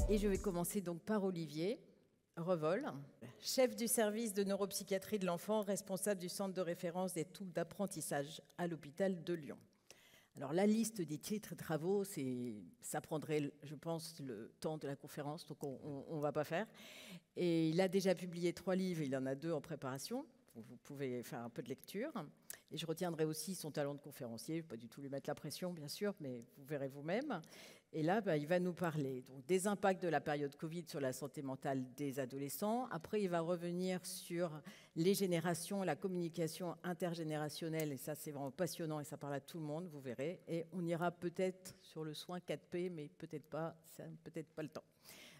Et je vais commencer donc par Olivier Revol, chef du service de neuropsychiatrie de l'enfant, responsable du centre de référence des troubles d'apprentissage à l'hôpital de Lyon. Alors la liste des titres et travaux, ça prendrait, je pense, le temps de la conférence, donc on ne va pas faire. Et il a déjà publié 3 livres, il en a 2 en préparation. Vous pouvez faire un peu de lecture. Et je retiendrai aussi son talent de conférencier. Je ne vais pas du tout lui mettre la pression, bien sûr, mais vous verrez vous-même. Et là, il va nous parler donc, des impacts de la période Covid sur la santé mentale des adolescents. Après, il va revenir sur les générations, la communication intergénérationnelle. Et ça, c'est vraiment passionnant et ça parle à tout le monde, vous verrez. Et on ira peut-être sur le soin 4P, mais peut-être pas, ça peut-être pas le temps.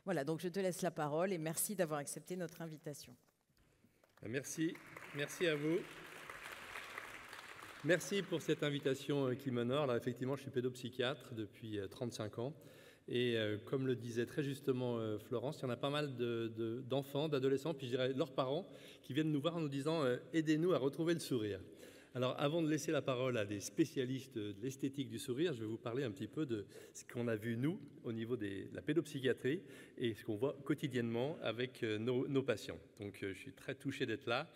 Voilà, donc je te laisse la parole et merci d'avoir accepté notre invitation. Merci à vous. Merci pour cette invitation qui m'honore. Alors effectivement, je suis pédopsychiatre depuis 35 ans. Et comme le disait très justement Florence, il y en a pas mal d'enfants, d'adolescents, puis je dirais leurs parents, qui viennent nous voir en nous disant « aidez-nous à retrouver le sourire ». Alors avant de laisser la parole à des spécialistes de l'esthétique du sourire, je vais vous parler un petit peu de ce qu'on a vu nous au niveau de la pédopsychiatrie et ce qu'on voit quotidiennement avec nos patients. Donc je suis très touché d'être là.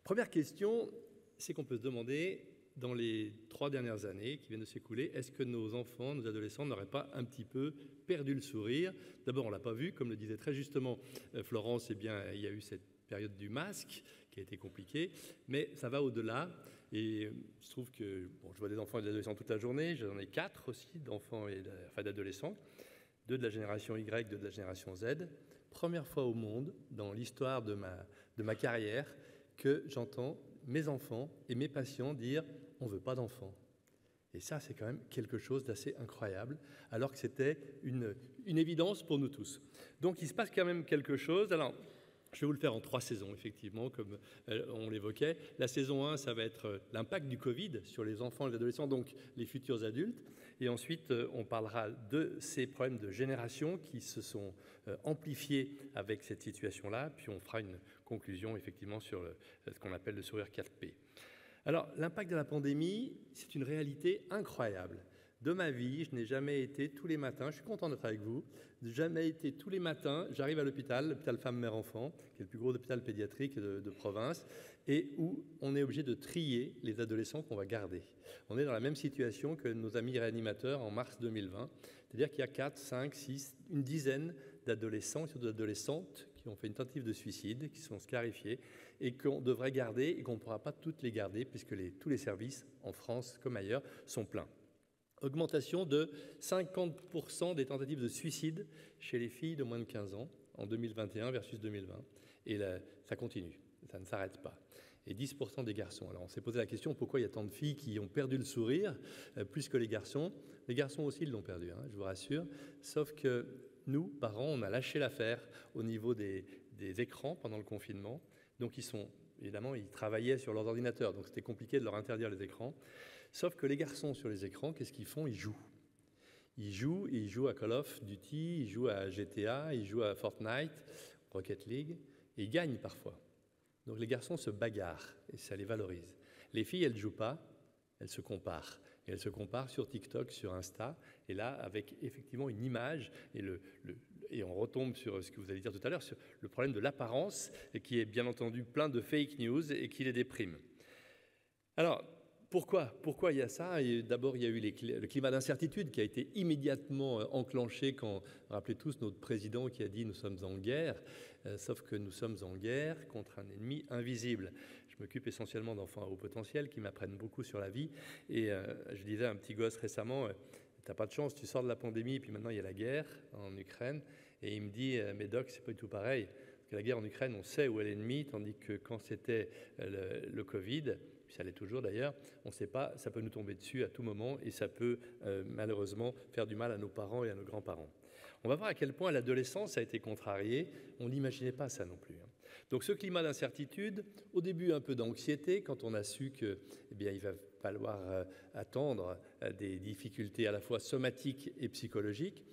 Première question, c'est qu'on peut se demander, dans les 3 dernières années qui viennent de s'écouler, est-ce que nos enfants, nos adolescents n'auraient pas un petit peu perdu le sourire? D'abord, on ne l'a pas vu, comme le disait très justement Florence, eh bien, il y a eu cette période du masque qui a été compliquée, mais ça va au-delà. Et je trouve que, je vois des enfants et des adolescents toute la journée, j'en ai 4 aussi, d'enfants et d'adolescents, 2 de la génération Y, 2 de la génération Z. Première fois au monde, dans l'histoire de ma carrière, que j'entends mes enfants et mes patients dire « on ne veut pas d'enfants ». Et ça, c'est quand même quelque chose d'assez incroyable, alors que c'était une évidence pour nous tous. Donc, il se passe quand même quelque chose. Alors, je vais vous le faire en 3 saisons, effectivement, comme on l'évoquait. La saison 1, ça va être l'impact du Covid sur les enfants et les adolescents, donc les futurs adultes. Et ensuite, on parlera de ces problèmes de génération qui se sont amplifiés avec cette situation-là. Puis on fera une conclusion, effectivement, sur ce qu'on appelle le sourire 4P. Alors, l'impact de la pandémie, c'est une réalité incroyable. De ma vie, je n'ai jamais été tous les matins, je suis content d'être avec vous, jamais été tous les matins, j'arrive à l'hôpital femme-mère-enfant, qui est le plus gros hôpital pédiatrique de province, et où on est obligé de trier les adolescents qu'on va garder. On est dans la même situation que nos amis réanimateurs en mars 2020, c'est-à-dire qu'il y a 4, 5, 6, une dizaine d'adolescents, surtout d'adolescentes, qui ont fait une tentative de suicide, qui sont scarifiés, et qu'on devrait garder, et qu'on ne pourra pas toutes les garder, puisque tous les services, en France comme ailleurs, sont pleins. Augmentation de 50% des tentatives de suicide chez les filles de moins de 15 ans en 2021 versus 2020. Et là, ça continue, ça ne s'arrête pas. Et 10% des garçons. Alors on s'est posé la question, pourquoi il y a tant de filles qui ont perdu le sourire plus que les garçons? Les garçons aussi, ils l'ont perdu, je vous rassure. Sauf que nous, parents, on a lâché l'affaire au niveau des écrans pendant le confinement. Donc évidemment, ils travaillaient sur leurs ordinateurs, donc c'était compliqué de leur interdire les écrans. Sauf que les garçons sur les écrans, qu'est-ce qu'ils font? Ils jouent. Ils jouent à Call of Duty, ils jouent à GTA, ils jouent à Fortnite, Rocket League, et ils gagnent parfois. Donc les garçons se bagarrent, et ça les valorise. Les filles, elles ne jouent pas, elles se comparent. Et elles se comparent sur TikTok, sur Insta, et là, avec effectivement une image, et on retombe sur ce que vous allez dire tout à l'heure, sur le problème de l'apparence, et qui est bien entendu plein de fake news, et qui les déprime. Alors, pourquoi il y a ça? D'abord, il y a eu le climat d'incertitude qui a été immédiatement enclenché quand, rappelez tous, notre président qui a dit « nous sommes en guerre », sauf que nous sommes en guerre contre un ennemi invisible. Je m'occupe essentiellement d'enfants à haut potentiel qui m'apprennent beaucoup sur la vie. Et je disais à un petit gosse récemment, t'as pas de chance, tu sors de la pandémie, et puis maintenant il y a la guerre en Ukraine. Et il me dit, mais doc, c'est pas du tout pareil. Parce que la guerre en Ukraine, on sait où est l'ennemi, tandis que quand c'était le Covid, puis ça l'est toujours d'ailleurs, on ne sait pas, ça peut nous tomber dessus à tout moment et ça peut malheureusement faire du mal à nos parents et à nos grands-parents. On va voir à quel point l'adolescence a été contrariée. On n'imaginait pas ça non plus. Donc ce climat d'incertitude, au début un peu d'anxiété, quand on a su que, il va falloir attendre des difficultés à la fois somatiques et psychologiques.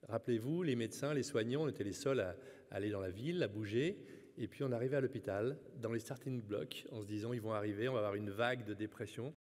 Rappelez-vous, les médecins, les soignants, on était les seuls à aller dans la ville, à bouger. Et puis on arrivait à l'hôpital, dans les starting blocks, en se disant ils vont arriver, on va avoir une vague de dépression.